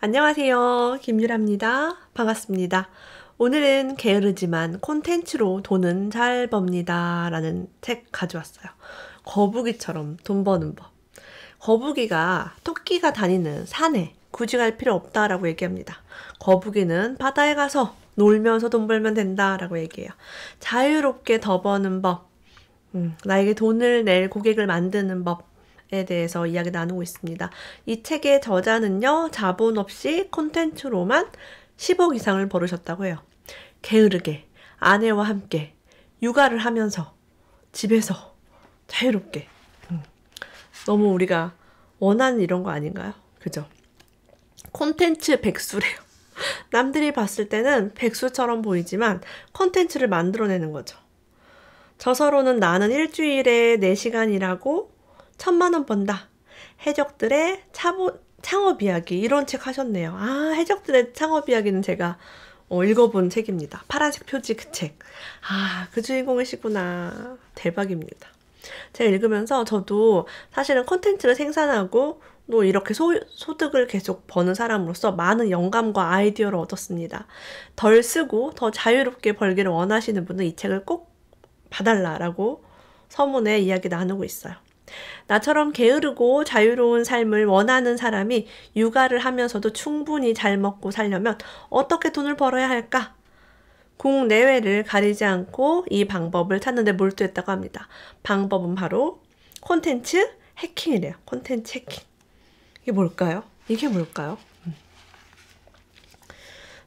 안녕하세요. 김유라입니다. 반갑습니다. 오늘은 게으르지만 콘텐츠로 돈은 잘 법니다. 라는 책 가져왔어요. 거북이처럼 돈 버는 법. 거북이가 토끼가 다니는 산에 굳이 갈 필요 없다라고 얘기합니다. 거북이는 바다에 가서 놀면서 돈 벌면 된다라고 얘기해요. 자유롭게 더 버는 법. 나에게 돈을 낼 고객을 만드는 법에 대해서 이야기 나누고 있습니다. 이 책의 저자는요, 자본 없이 콘텐츠로만 10억 이상을 벌으셨다고 해요. 게으르게 아내와 함께 육아를 하면서 집에서 자유롭게. 너무 우리가 원하는 이런 거 아닌가요? 그죠? 콘텐츠 백수래요. 남들이 봤을 때는 백수처럼 보이지만 콘텐츠를 만들어내는 거죠. 저서로는 나는 일주일에 4시간 일하고 1,000만 원 번다. 해적들의 창업 이야기, 이런 책 하셨네요. 해적들의 창업 이야기는 제가 읽어본 책입니다. 파란색 표지 그 책. 그 주인공이시구나. 대박입니다. 제가 읽으면서 저도 사실은 콘텐츠를 생산하고 또 이렇게 소득을 계속 버는 사람으로서 많은 영감과 아이디어를 얻었습니다. 덜 쓰고 더 자유롭게 벌기를 원하시는 분은 이 책을 꼭 봐달라라고 서문에 이야기 나누고 있어요. 나처럼 게으르고 자유로운 삶을 원하는 사람이 육아를 하면서도 충분히 잘 먹고 살려면 어떻게 돈을 벌어야 할까? 국내외를 가리지 않고 이 방법을 찾는 데 몰두했다고 합니다. 방법은 바로 콘텐츠 해킹이래요. 콘텐츠 해킹. 이게 뭘까요?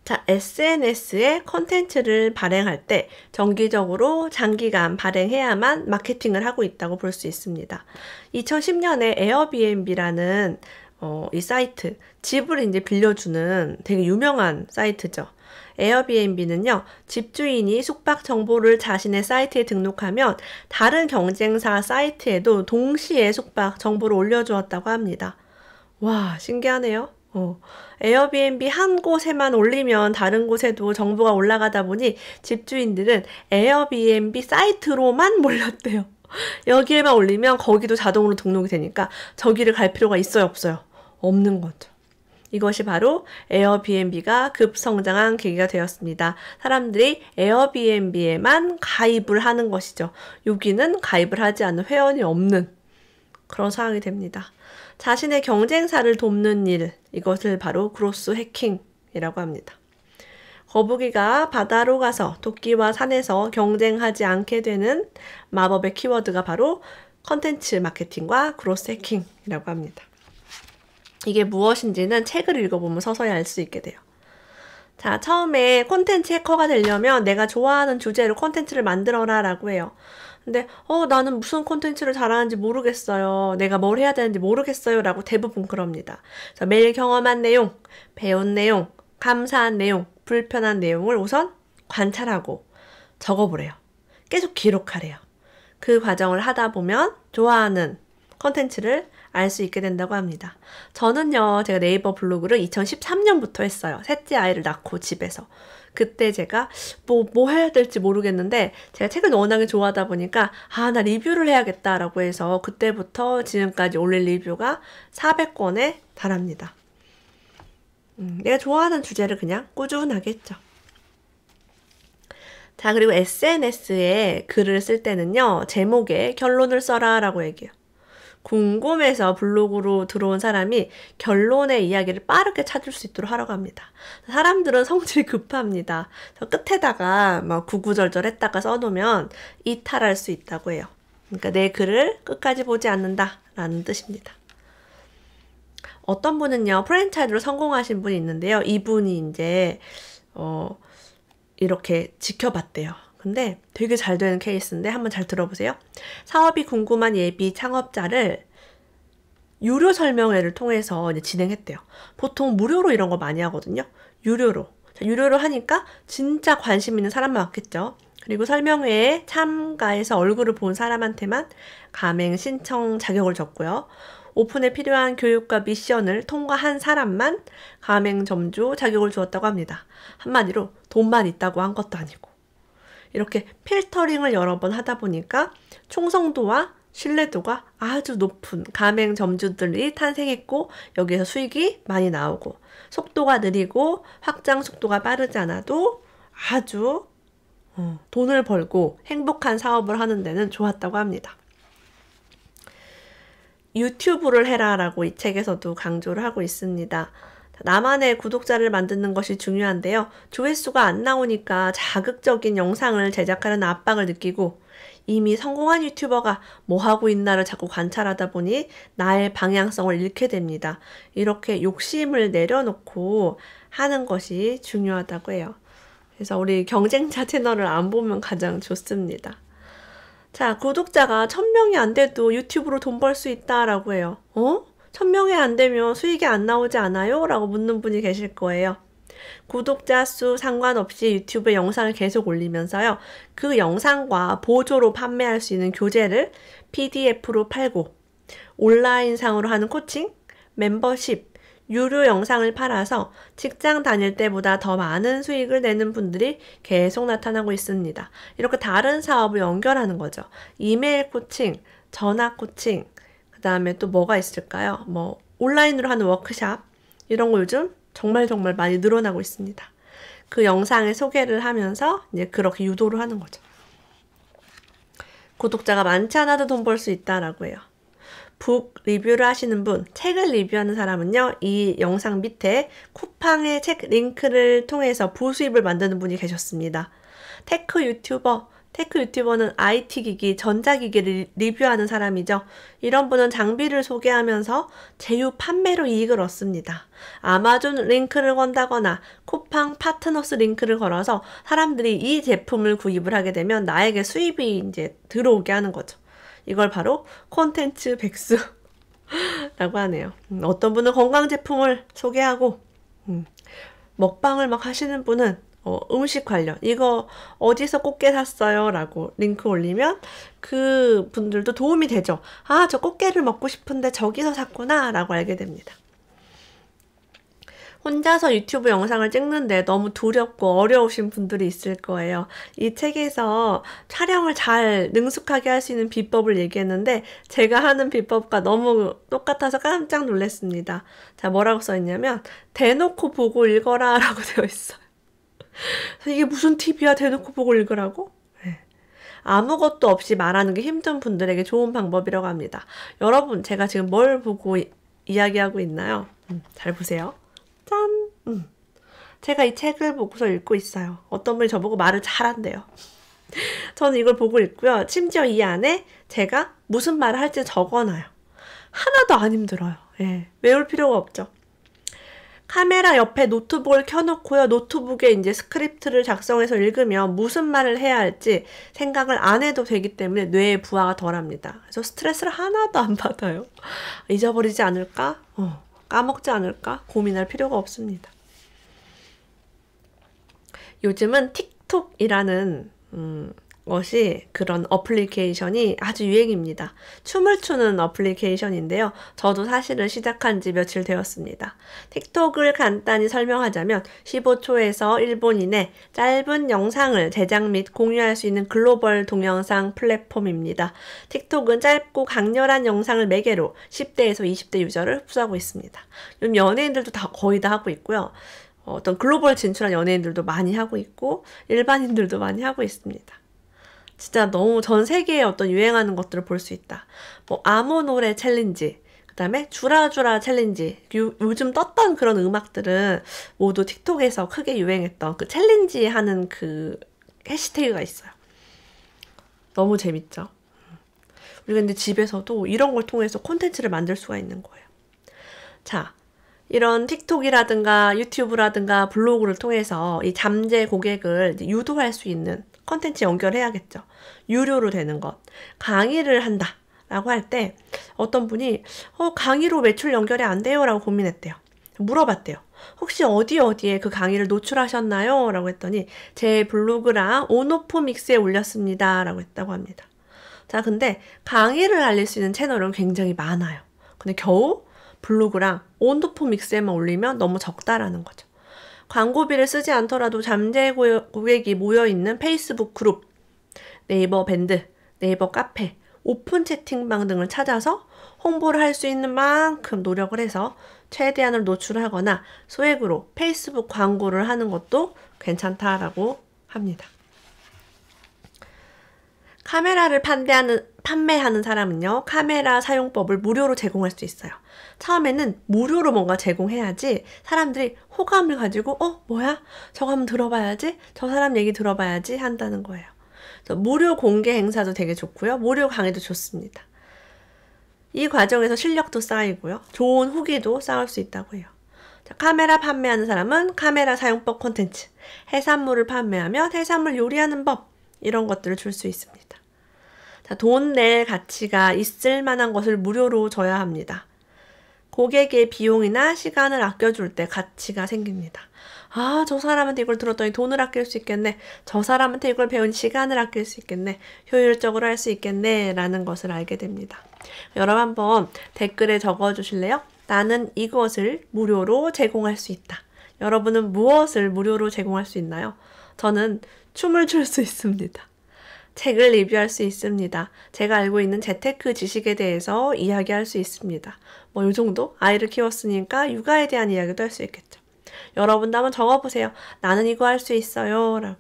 자, SNS에 콘텐츠를 발행할 때 정기적으로 장기간 발행해야만 마케팅을 하고 있다고 볼 수 있습니다. 2010년에 에어비앤비라는 이 사이트, 집을 이제 빌려주는 되게 유명한 사이트죠. 에어비앤비는요, 집주인이 숙박 정보를 자신의 사이트에 등록하면 다른 경쟁사 사이트에도 동시에 숙박 정보를 올려주었다고 합니다. 와, 신기하네요. 에어비앤비 한 곳에만 올리면 다른 곳에도 정보가 올라가다 보니 집주인들은 에어비앤비 사이트로만 몰렸대요. 여기에만 올리면 거기도 자동으로 등록이 되니까 저기를 갈 필요가 있어요, 없어요? 없는 거죠. 이것이 바로 에어비앤비가 급성장한 계기가 되었습니다. 사람들이 에어비앤비에만 가입을 하는 것이죠. 여기는 가입을 하지 않는 회원이 없는 그런 상황이 됩니다. 자신의 경쟁사를 돕는 일, 이것을 바로 그로스 해킹이라고 합니다. 거북이가 바다로 가서 토끼와 산에서 경쟁하지 않게 되는 마법의 키워드가 바로 컨텐츠 마케팅과 그로스 해킹이라고 합니다. 이게 무엇인지는 책을 읽어보면 서서히 알 수 있게 돼요. 자, 처음에 콘텐츠 해커가 되려면 내가 좋아하는 주제로 콘텐츠를 만들어라 라고 해요. 근데 나는 무슨 콘텐츠를 잘하는지 모르겠어요. 내가 뭘 해야 되는지 모르겠어요. 라고 대부분 그럽니다. 그래서 매일 경험한 내용, 배운 내용, 감사한 내용, 불편한 내용을 우선 관찰하고 적어보래요. 계속 기록하래요. 그 과정을 하다 보면 좋아하는 콘텐츠를 알 수 있게 된다고 합니다. 저는요, 제가 네이버 블로그를 2013년부터 했어요. 셋째 아이를 낳고 집에서. 그때 제가 뭐 해야 될지 모르겠는데 제가 책을 워낙에 좋아하다 보니까 나 리뷰를 해야겠다라고 해서 그때부터 지금까지 올릴 리뷰가 400권에 달합니다. 내가 좋아하는 주제를 그냥 꾸준하게 했죠. 자, 그리고 SNS에 글을 쓸 때는요, 제목에 결론을 써라 라고 얘기해요. 궁금해서 블로그로 들어온 사람이 결론의 이야기를 빠르게 찾을 수 있도록 하라고 합니다. 사람들은 성질이 급합니다. 끝에다가 막 구구절절 했다가 써놓으면 이탈할 수 있다고 해요. 그러니까 내 글을 끝까지 보지 않는다 라는 뜻입니다. 어떤 분은요, 프랜차이즈로 성공하신 분이 있는데요. 이분이 이제 이렇게 지켜봤대요. 근데 되게 잘 되는 케이스인데 한번 잘 들어보세요. 사업이 궁금한 예비 창업자를 유료 설명회를 통해서 이제 진행했대요. 보통 무료로 이런 거 많이 하거든요. 유료로. 유료로 하니까 진짜 관심 있는 사람만 왔겠죠. 그리고 설명회에 참가해서 얼굴을 본 사람한테만 가맹 신청 자격을 줬고요. 오픈에 필요한 교육과 미션을 통과한 사람만 가맹점주 자격을 주었다고 합니다. 한마디로 돈만 있다고 한 것도 아니고. 이렇게 필터링을 여러 번 하다 보니까 충성도와 신뢰도가 아주 높은 가맹점주들이 탄생했고 여기에서 수익이 많이 나오고 속도가 느리고 확장 속도가 빠르지 않아도 아주 돈을 벌고 행복한 사업을 하는 데는 좋았다고 합니다. 유튜브를 해라라고 이 책에서도 강조를 하고 있습니다. 나만의 구독자를 만드는 것이 중요한데요. 조회수가 안 나오니까 자극적인 영상을 제작하는 압박을 느끼고 이미 성공한 유튜버가 뭐 하고 있나를 자꾸 관찰하다 보니 나의 방향성을 잃게 됩니다. 이렇게 욕심을 내려놓고 하는 것이 중요하다고 해요. 그래서 우리 경쟁자 채널을 안 보면 가장 좋습니다. 자, 구독자가 1000명이 안 돼도 유튜브로 돈 벌 수 있다라고 해요. 1000명이 안 되면 수익이 안 나오지 않아요? 라고 묻는 분이 계실 거예요. 구독자 수 상관없이 유튜브에 영상을 계속 올리면서요. 그 영상과 보조로 판매할 수 있는 교재를 PDF로 팔고 온라인상으로 하는 코칭, 멤버십, 유료 영상을 팔아서 직장 다닐 때보다 더 많은 수익을 내는 분들이 계속 나타나고 있습니다. 이렇게 다른 사업을 연결하는 거죠. 이메일 코칭, 전화 코칭, 그 다음에 또 뭐가 있을까요? 뭐 온라인으로 하는 워크샵 이런 거 요즘 정말 많이 늘어나고 있습니다. 그 영상에 소개를 하면서 이제 그렇게 유도를 하는 거죠. 구독자가 많지 않아도 돈 벌 수 있다라고 해요. 북 리뷰를 하시는 분, 책을 리뷰하는 사람은요, 이 영상 밑에 쿠팡의 책 링크를 통해서 부수입을 만드는 분이 계셨습니다. 테크 유튜버는 IT 기기, 전자기기를 리뷰하는 사람이죠. 이런 분은 장비를 소개하면서 제휴 판매로 이익을 얻습니다. 아마존 링크를 건다거나 쿠팡 파트너스 링크를 걸어서 사람들이 이 제품을 구입을 하게 되면 나에게 수입이 이제 들어오게 하는 거죠. 이걸 바로 콘텐츠 백수라고 하네요. 어떤 분은 건강 제품을 소개하고 먹방을 막 하시는 분은 음식 관련 이거 어디서 꽃게 샀어요? 라고 링크 올리면 그 분들도 도움이 되죠. 아, 저 꽃게를 먹고 싶은데 저기서 샀구나 라고 알게 됩니다. 혼자서 유튜브 영상을 찍는데 너무 두렵고 어려우신 분들이 있을 거예요. 이 책에서 촬영을 잘 능숙하게 할 수 있는 비법을 얘기했는데 제가 하는 비법과 너무 똑같아서 깜짝 놀랐습니다. 자, 뭐라고 써있냐면 대놓고 보고 읽어라 라고 되어 있어요. 이게 무슨 팁이야? 대놓고 보고 읽으라고? 네. 아무것도 없이 말하는 게 힘든 분들에게 좋은 방법이라고 합니다. 여러분, 제가 지금 뭘 보고 이야기하고 있나요? 잘 보세요. 짠! 제가 이 책을 보고서 읽고 있어요. 어떤 분이 저보고 말을 잘한대요. 저는 이걸 보고 읽고요. 심지어 이 안에 제가 무슨 말을 할지 적어놔요. 하나도 안 힘들어요. 예, 외울 필요가 없죠. 카메라 옆에 노트북을 켜놓고요. 노트북에 이제 스크립트를 작성해서 읽으면 무슨 말을 해야 할지 생각을 안 해도 되기 때문에 뇌의 부하가 덜합니다. 그래서 스트레스를 하나도 안 받아요. 잊어버리지 않을까? 까먹지 않을까? 고민할 필요가 없습니다. 요즘은 틱톡이라는 것이 그런 어플리케이션이 아주 유행입니다. 춤을 추는 어플리케이션인데요. 저도 사실은 시작한 지 며칠 되었습니다. 틱톡을 간단히 설명하자면 15초에서 1분 이내 짧은 영상을 제작 및 공유할 수 있는 글로벌 동영상 플랫폼입니다. 틱톡은 짧고 강렬한 영상을 매개로 10대에서 20대 유저를 흡수하고 있습니다. 요즘 연예인들도 거의 다 하고 있고요. 어떤 글로벌 진출한 연예인들도 많이 하고 있고 일반인들도 많이 하고 있습니다. 진짜 너무 전 세계에 어떤 유행하는 것들을 볼 수 있다. 뭐 아무 노래 챌린지, 그 다음에 주라주라 챌린지, 요즘 떴던 그런 음악들은 모두 틱톡에서 크게 유행했던 그 챌린지 하는 그 해시태그가 있어요. 너무 재밌죠? 우리가 근데 집에서도 이런 걸 통해서 콘텐츠를 만들 수가 있는 거예요. 자, 이런 틱톡이라든가 유튜브라든가 블로그를 통해서 이 잠재 고객을 유도할 수 있는 컨텐츠 연결해야겠죠. 유료로 되는 것. 강의를 한다 라고 할 때 어떤 분이 강의로 매출 연결이 안 돼요 라고 고민했대요. 물어봤대요. 혹시 어디에 그 강의를 노출하셨나요? 라고 했더니 제 블로그랑 온오프 믹스에 올렸습니다 라고 했다고 합니다. 자, 근데 강의를 알릴 수 있는 채널은 굉장히 많아요. 근데 겨우 블로그랑 온오프 믹스에만 올리면 너무 적다라는 거죠. 광고비를 쓰지 않더라도 잠재 고객이 모여있는 페이스북 그룹, 네이버 밴드, 네이버 카페, 오픈 채팅방 등을 찾아서 홍보를 할 수 있는 만큼 노력을 해서 최대한을 노출하거나 소액으로 페이스북 광고를 하는 것도 괜찮다라고 합니다. 카메라를 판매하는 사람은요, 카메라 사용법을 무료로 제공할 수 있어요. 처음에는 무료로 뭔가 제공해야지 사람들이 호감을 가지고 뭐야? 저거 한번 들어봐야지? 저 사람 얘기 들어봐야지? 한다는 거예요. 그래서 무료 공개 행사도 되게 좋고요. 무료 강의도 좋습니다. 이 과정에서 실력도 쌓이고요. 좋은 후기도 쌓을 수 있다고 해요. 자, 카메라 판매하는 사람은 카메라 사용법 콘텐츠, 해산물을 판매하면 해산물 요리하는 법, 이런 것들을 줄 수 있습니다. 자, 돈 낼 가치가 있을 만한 것을 무료로 줘야 합니다. 고객의 비용이나 시간을 아껴줄 때 가치가 생깁니다. 아, 저 사람한테 이걸 들었더니 돈을 아낄 수 있겠네. 저 사람한테 이걸 배운 시간을 아낄 수 있겠네. 효율적으로 할 수 있겠네. 라는 것을 알게 됩니다. 여러분 한번 댓글에 적어주실래요? 나는 이것을 무료로 제공할 수 있다. 여러분은 무엇을 무료로 제공할 수 있나요? 저는 춤을 출 수 있습니다. 책을 리뷰할 수 있습니다. 제가 알고 있는 재테크 지식에 대해서 이야기할 수 있습니다. 이 정도? 아이를 키웠으니까 육아에 대한 이야기도 할 수 있겠죠. 여러분도 한번 적어보세요. 나는 이거 할 수 있어요. 라고.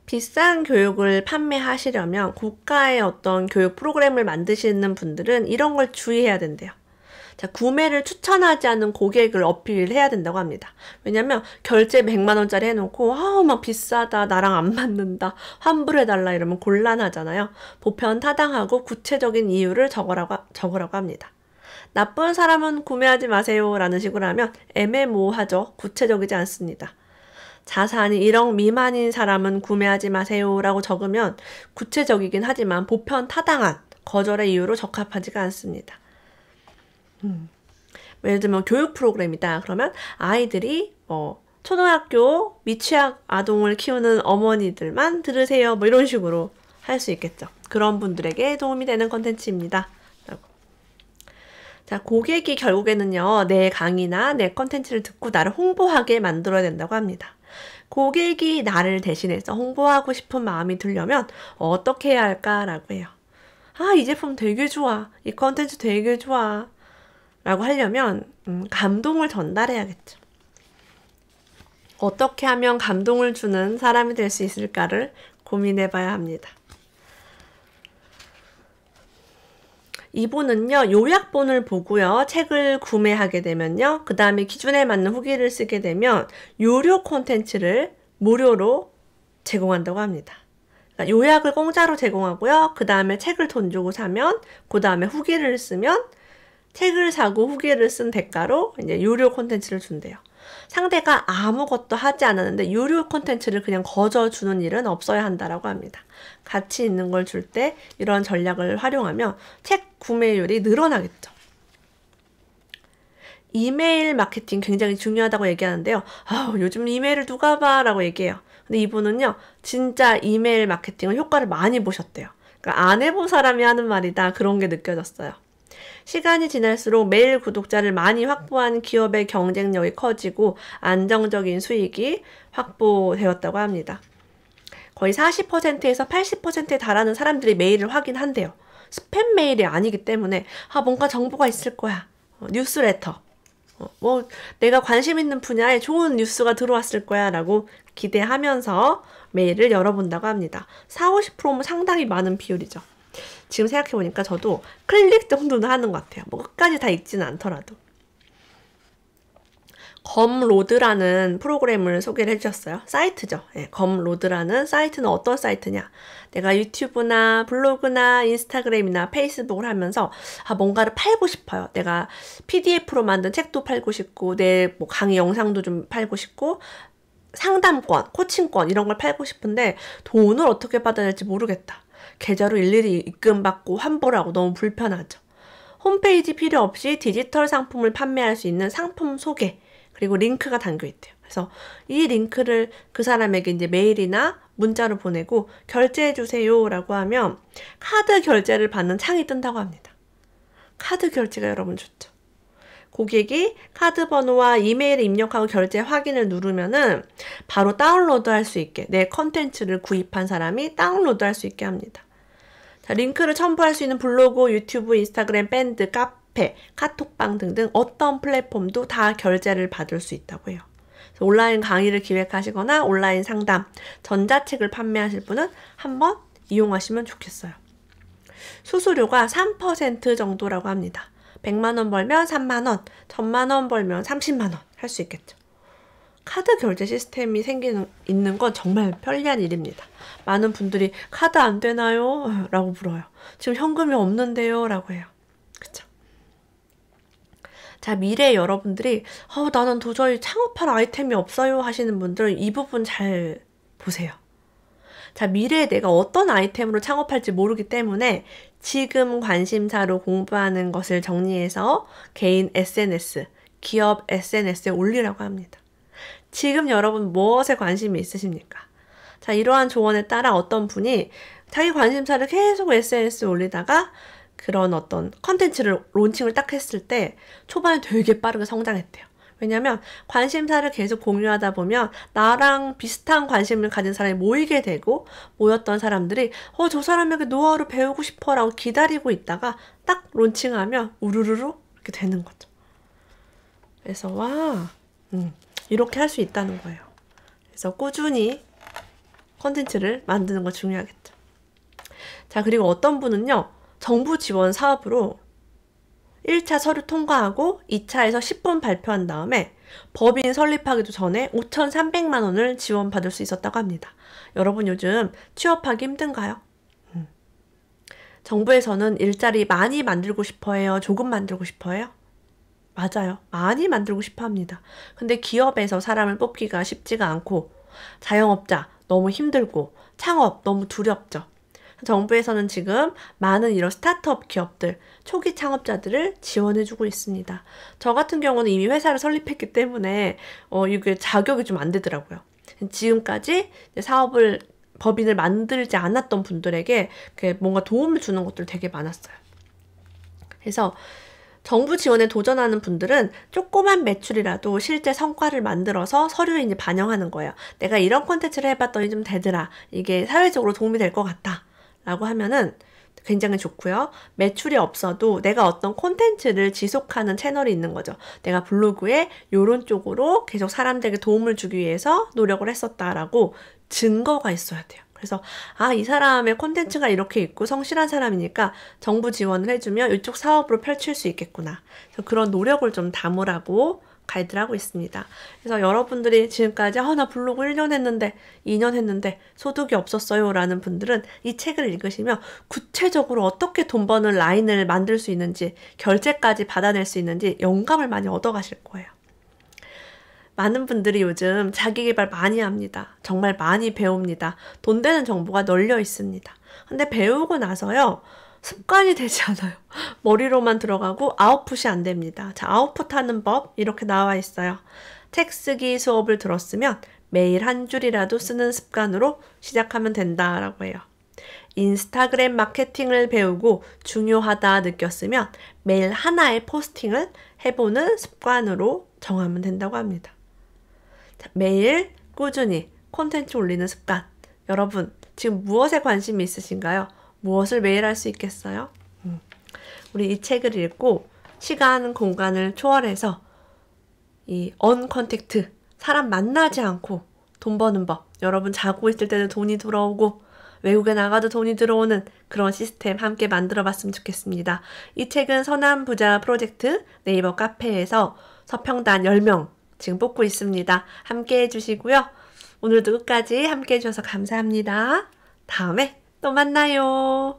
비싼 교육을 판매하시려면 국가의 어떤 교육 프로그램을 만드시는 분들은 이런 걸 주의해야 된대요. 자, 구매를 추천하지 않는 고객을 어필해야 된다고 합니다. 왜냐면 결제 100만 원짜리 해놓고 막 비싸다, 나랑 안 맞는다, 환불해달라 이러면 곤란하잖아요. 보편타당하고 구체적인 이유를 적으라고 합니다. 나쁜 사람은 구매하지 마세요 라는 식으로 하면 애매모호하죠. 구체적이지 않습니다. 자산이 1억 미만인 사람은 구매하지 마세요 라고 적으면 구체적이긴 하지만 보편타당한 거절의 이유로 적합하지가 않습니다. 예를 들면 교육 프로그램이다. 그러면 아이들이 초등학교 미취학 아동을 키우는 어머니들만 들으세요. 이런 식으로 할 수 있겠죠. 그런 분들에게 도움이 되는 컨텐츠입니다. 자, 고객이 결국에는요, 내 강의나 내 컨텐츠를 듣고 나를 홍보하게 만들어야 된다고 합니다. 고객이 나를 대신해서 홍보하고 싶은 마음이 들려면 어떻게 해야 할까라고 해요. 아, 이 제품 되게 좋아. 이 컨텐츠 되게 좋아. 라고 하려면 감동을 전달해야겠죠. 어떻게 하면 감동을 주는 사람이 될 수 있을까를 고민해 봐야 합니다. 이분은요, 요약본을 보고요, 책을 구매하게 되면요, 그 다음에 기준에 맞는 후기를 쓰게 되면 유료 콘텐츠를 무료로 제공한다고 합니다. 그러니까 요약을 공짜로 제공하고요, 그 다음에 책을 돈 주고 사면, 그 다음에 후기를 쓰면 책을 사고 후기를 쓴 대가로 이제 유료 콘텐츠를 준대요. 상대가 아무것도 하지 않았는데 유료 콘텐츠를 그냥 거저 주는 일은 없어야 한다라고 합니다. 가치 있는 걸 줄 때 이런 전략을 활용하면 책 구매율이 늘어나겠죠. 이메일 마케팅 굉장히 중요하다고 얘기하는데요. 요즘 이메일을 누가 봐? 라고 얘기해요. 근데 이분은요, 진짜 이메일 마케팅을 효과를 많이 보셨대요. 그러니까 안 해본 사람이 하는 말이다. 그런 게 느껴졌어요. 시간이 지날수록 메일 구독자를 많이 확보한 기업의 경쟁력이 커지고 안정적인 수익이 확보되었다고 합니다. 거의 40%에서 80%에 달하는 사람들이 메일을 확인한대요. 스팸 메일이 아니기 때문에 뭔가 정보가 있을 거야. 뉴스레터. 내가 관심 있는 분야에 좋은 뉴스가 들어왔을 거야 라고 기대하면서 메일을 열어본다고 합니다. 40~50%면 상당히 많은 비율이죠. 지금 생각해보니까 저도 클릭 정도는 하는 것 같아요. 끝까지 다 읽지는 않더라도. 검로드라는 프로그램을 소개를 해주셨어요. 사이트죠. 검로드라는 사이트는 어떤 사이트냐. 내가 유튜브나 블로그나 인스타그램이나 페이스북을 하면서 뭔가를 팔고 싶어요. 내가 PDF로 만든 책도 팔고 싶고 내 강의 영상도 좀 팔고 싶고 상담권, 코칭권 이런 걸 팔고 싶은데 돈을 어떻게 받아야 될지 모르겠다. 계좌로 일일이 입금받고 환불하고 너무 불편하죠. 홈페이지 필요 없이 디지털 상품을 판매할 수 있는 상품 소개 그리고 링크가 담겨 있대요. 그래서 이 링크를 그 사람에게 이제 메일이나 문자로 보내고 결제해 주세요 라고 하면 카드 결제를 받는 창이 뜬다고 합니다. 카드 결제가 여러분 좋죠. 고객이 카드 번호와 이메일을 입력하고 결제 확인을 누르면은 바로 다운로드 할 수 있게, 내 컨텐츠를 구입한 사람이 다운로드 할 수 있게 합니다. 자, 링크를 첨부할 수 있는 블로그, 유튜브, 인스타그램, 밴드, 카페, 카톡방 등등 어떤 플랫폼도 다 결제를 받을 수 있다고 해요. 그래서 온라인 강의를 기획하시거나 온라인 상담, 전자책을 판매하실 분은 한번 이용하시면 좋겠어요. 수수료가 3% 정도라고 합니다. 100만 원 벌면 3만 원, 1000만 원 벌면 30만 원 할 수 있겠죠. 카드 결제 시스템이 있는 건 정말 편리한 일입니다. 많은 분들이 카드 안 되나요? 라고 물어요. 지금 현금이 없는데요? 라고 해요. 그쵸? 자, 미래에 여러분들이 나는 도저히 창업할 아이템이 없어요 하시는 분들 이 부분 잘 보세요. 자, 미래에 내가 어떤 아이템으로 창업할지 모르기 때문에 지금 관심사로 공부하는 것을 정리해서 개인 SNS, 기업 SNS에 올리라고 합니다. 지금 여러분 무엇에 관심이 있으십니까? 자, 이러한 조언에 따라 어떤 분이 자기 관심사를 계속 SNS에 올리다가 그런 어떤 컨텐츠를 론칭을 딱 했을 때 초반에 되게 빠르게 성장했대요. 왜냐면 관심사를 계속 공유하다 보면 나랑 비슷한 관심을 가진 사람이 모이게 되고, 모였던 사람들이 저 사람에게 노하우를 배우고 싶어 라고 기다리고 있다가 딱 론칭하면 우르르르 이렇게 되는 거죠. 그래서 이렇게 할 수 있다는 거예요. 그래서 꾸준히 콘텐츠를 만드는 거 중요하겠죠. 자, 그리고 어떤 분은요, 정부 지원 사업으로 1차 서류 통과하고 2차에서 10분 발표한 다음에 법인 설립하기도 전에 5,300만 원을 지원받을 수 있었다고 합니다. 여러분 요즘 취업하기 힘든가요? 정부에서는 일자리 많이 만들고 싶어 해요? 조금 만들고 싶어 해요? 맞아요. 많이 만들고 싶어 합니다. 근데 기업에서 사람을 뽑기가 쉽지가 않고, 자영업자 너무 힘들고, 창업 너무 두렵죠. 정부에서는 지금 많은 이런 스타트업 기업들, 초기 창업자들을 지원해주고 있습니다. 저 같은 경우는 이미 회사를 설립했기 때문에 이게 자격이 좀 안 되더라고요. 지금까지 사업을, 법인을 만들지 않았던 분들에게 뭔가 도움을 주는 것들 되게 많았어요. 그래서 정부 지원에 도전하는 분들은 조그만 매출이라도 실제 성과를 만들어서 서류에 이제 반영하는 거예요. 내가 이런 콘텐츠를 해봤더니 좀 되더라. 이게 사회적으로 도움이 될 것 같다. 라고 하면은 굉장히 좋고요. 매출이 없어도 내가 어떤 콘텐츠를 지속하는 채널이 있는 거죠. 내가 블로그에 이런 쪽으로 계속 사람들에게 도움을 주기 위해서 노력을 했었다라고 증거가 있어야 돼요. 그래서 이 사람의 콘텐츠가 이렇게 있고 성실한 사람이니까 정부 지원을 해주면 이쪽 사업으로 펼칠 수 있겠구나. 그래서 그런 노력을 좀 담으라고 가이드를 하고 있습니다. 그래서 여러분들이 지금까지 나 블로그 1년 했는데 2년 했는데 소득이 없었어요 라는 분들은 이 책을 읽으시면 구체적으로 어떻게 돈 버는 라인을 만들 수 있는지, 결제까지 받아낼 수 있는지 영감을 많이 얻어가실 거예요. 많은 분들이 요즘 자기계발 많이 합니다. 정말 많이 배웁니다. 돈 되는 정보가 널려 있습니다. 근데 배우고 나서요, 습관이 되지 않아요. 머리로만 들어가고 아웃풋이 안 됩니다. 자, 아웃풋하는 법 이렇게 나와 있어요. 책 쓰기 수업을 들었으면 매일 한 줄이라도 쓰는 습관으로 시작하면 된다라고 해요. 인스타그램 마케팅을 배우고 중요하다 느꼈으면 매일 하나의 포스팅을 해보는 습관으로 정하면 된다고 합니다. 자, 매일 꾸준히 콘텐츠 올리는 습관. 여러분 지금 무엇에 관심이 있으신가요? 무엇을 매일 할 수 있겠어요? 우리 이 책을 읽고 시간, 공간을 초월해서 이 언컨택트, 사람 만나지 않고 돈 버는 법. 여러분 자고 있을 때도 돈이 들어오고 외국에 나가도 돈이 들어오는 그런 시스템 함께 만들어 봤으면 좋겠습니다. 이 책은 선한 부자 프로젝트 네이버 카페에서 서평단 10명 지금 뽑고 있습니다. 함께 해주시고요. 오늘도 끝까지 함께 해주셔서 감사합니다. 다음에 또 만나요.